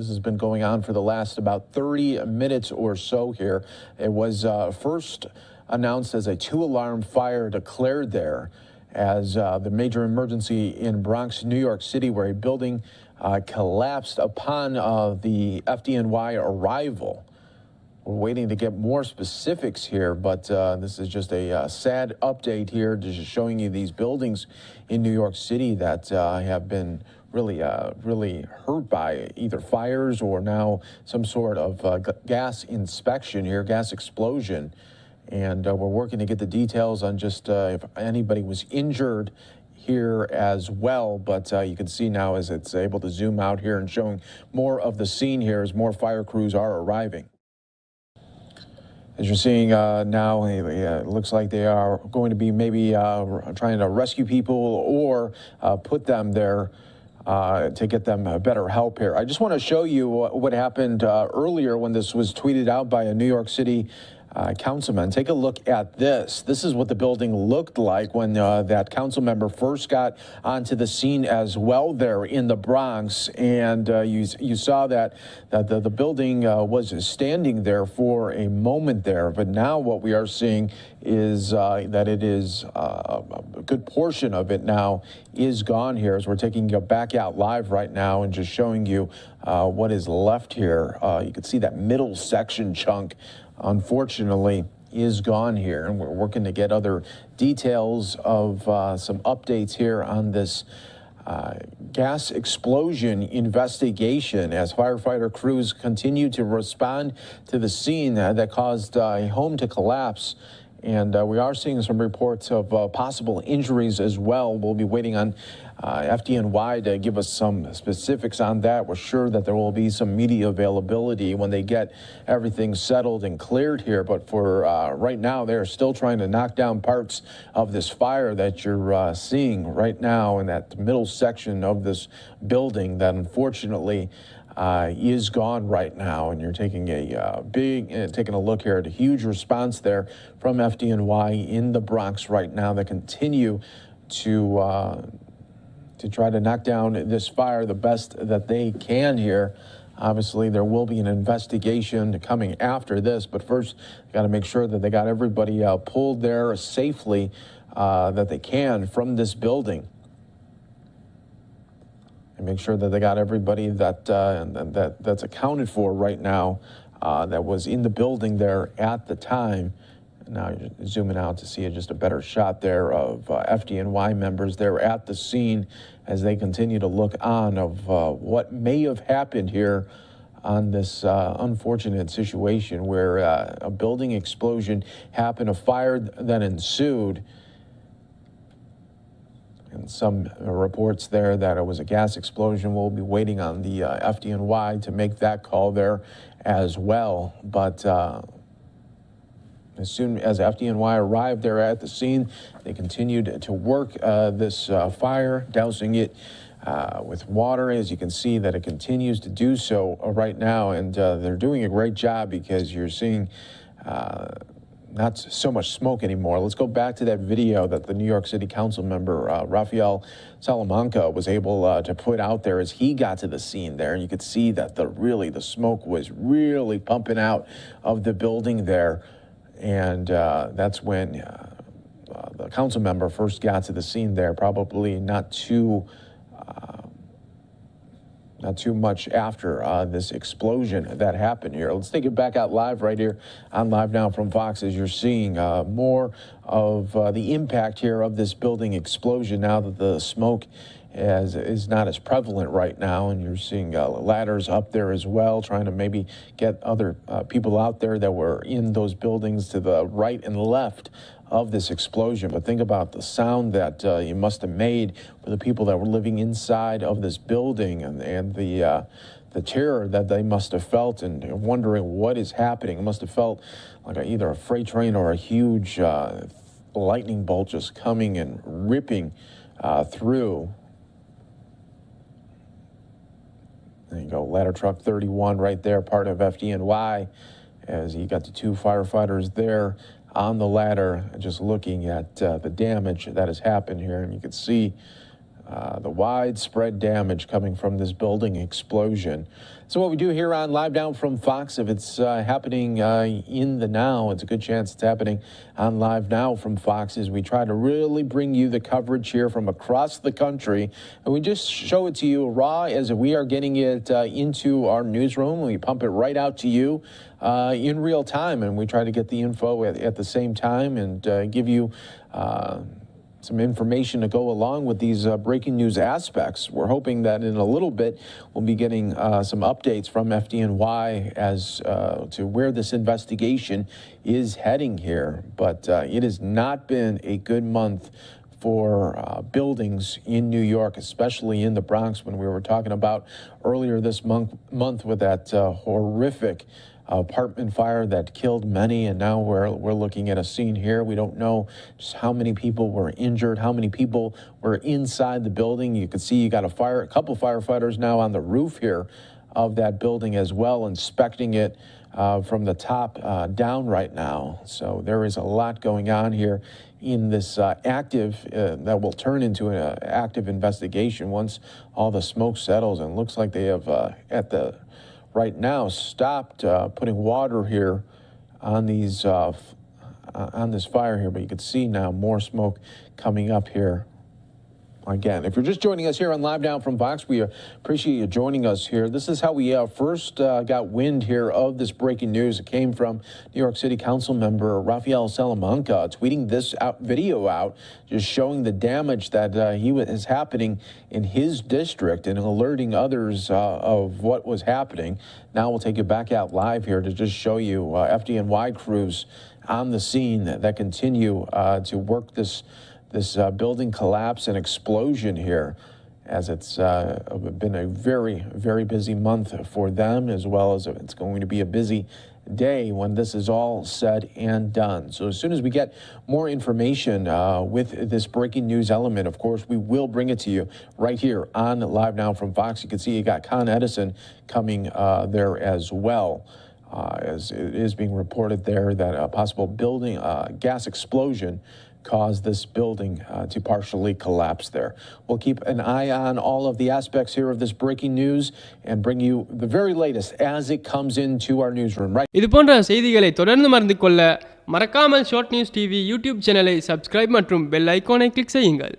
This has been going on for the last about 30 minutes or so here. It was first announced as a 2-alarm fire declared there as the major emergency in Bronx, New York City, where a building collapsed upon the FDNY arrival. We're waiting to get more specifics here, but this is just a sad update here, just showing you these buildings in New York City that have been really hurt by either fires or now some sort of gas inspection here, gas explosion. And we're working to get the details on just if anybody was injured here as well, but you can see now as it's able to zoom out here and showing more of the scene here as more fire crews are arriving. As you're seeing now, it looks like they are going to be maybe trying to rescue people or put them there to get them better help here. I just want to show you what happened earlier when this was tweeted out by a New York City councilman. Take a look at this. This is what the building looked like when that council member first got onto the scene as well there in the Bronx. And you saw that the building was standing there for a moment there. But now what we are seeing is that it is a good portion of it now is gone here, as we're taking you back out live right now and just showing you what is left here. You can see that middle section chunk, unfortunately, is gone here, and we're working to get other details of some updates here on this gas explosion investigation as firefighter crews continue to respond to the scene that caused a home to collapse. And we are seeing some reports of possible injuries as well. We'll be waiting on FDNY to give us some specifics on that. We're sure that there will be some media availability when they get everything settled and cleared here. But for right now, they're still trying to knock down parts of this fire that you're seeing right now in that middle section of this building that unfortunately is gone right now. And you're taking a taking a look here at a huge response there from FDNY in the Bronx right now that continue to try to knock down this fire the best that they can here. Obviously, there will be an investigation coming after this, but first, got to make sure that they got everybody pulled there safely that they can from this building. And make sure that they got everybody that's accounted for right now that was in the building there at the time. Now you're zooming out to see just a better shot there of FDNY members there at the scene as they continue to look on of what may have happened here on this unfortunate situation where a building explosion happened, a fire then ensued. And some reports there that it was a gas explosion. We'll be waiting on the FDNY to make that call there as well. But as soon as FDNY arrived there at the scene, they continued to work this fire, dousing it with water. As you can see that it continues to do so right now. And they're doing a great job because you're seeing not so much smoke anymore. Let's go back to that video that the New York City Council member, Rafael Salamanca, was able to put out there as he got to the scene there. And you could see that the smoke was really pumping out of the building there. And that's when the council member first got to the scene there, probably not too much after this explosion that happened here. Let's take it back out live right here on Live Now from Fox as you're seeing more of the impact here of this building explosion now that the smoke is not as prevalent right now. And you're seeing ladders up there as well, trying to maybe get other people out there that were in those buildings to the right and left of this explosion. But think about the sound that you must have made for the people that were living inside of this building and the terror that they must have felt and wondering what is happening. It must have felt like either a freight train or a huge lightning bolt just coming and ripping through. There you go, ladder truck 31 right there, part of FDNY, as you got the two firefighters there on the ladder, just looking at the damage that has happened here. And you can see the widespread damage coming from this building explosion. So what we do here on Live Now from Fox, if it's happening in the now, it's a good chance it's happening on Live Now from Fox, as we try to really bring you the coverage here from across the country. And we just show it to you raw as we are getting it into our newsroom. We pump it right out to you in real time, and we try to get the info at the same time and give you some information to go along with these breaking news aspects. We're hoping that in a little bit we'll be getting some updates from FDNY as to where this investigation is heading here. But it has not been a good month for buildings in New York, especially in the Bronx, when we were talking about earlier this month with that horrific apartment fire that killed many, and now we're looking at a scene here. We don't know just how many people were injured, how many people were inside the building. You can see you got a couple firefighters now on the roof here of that building as well, inspecting it from the top down right now. So there is a lot going on here in this active, that will turn into an active investigation once all the smoke settles. And it looks like they have right now stopped putting water here on these on this fire here, but you can see now more smoke coming up here. Again, if you're just joining us here on Live Now from Fox, we appreciate you joining us here. This is how we first got wind here of this breaking news. It came from New York City Council member Rafael Salamanca tweeting this video out, just showing the damage that is happening in his district and alerting others of what was happening. Now we'll take you back out live here to just show you FDNY crews on the scene that continue to work this building collapse and explosion here, as it's been a very, very busy month for them, as well as it's going to be a busy day when this is all said and done. So as soon as we get more information with this breaking news element, of course, we will bring it to you right here on Live Now from Fox. You can see you got Con Edison coming there as well. As it is being reported there that a possible building gas explosion caused this building to partially collapse there. We'll keep an eye on all of the aspects here of this breaking news and bring you the very latest as it comes into our newsroom. Right. இது போன்ற செய்திகளை தொடர்ந்து மறந்து கொள்ள மறக்காமல் short news TV YouTube சேனலை subscribe மற்றும் bell ஐகானை கிளிக் செய்யுங்கள்.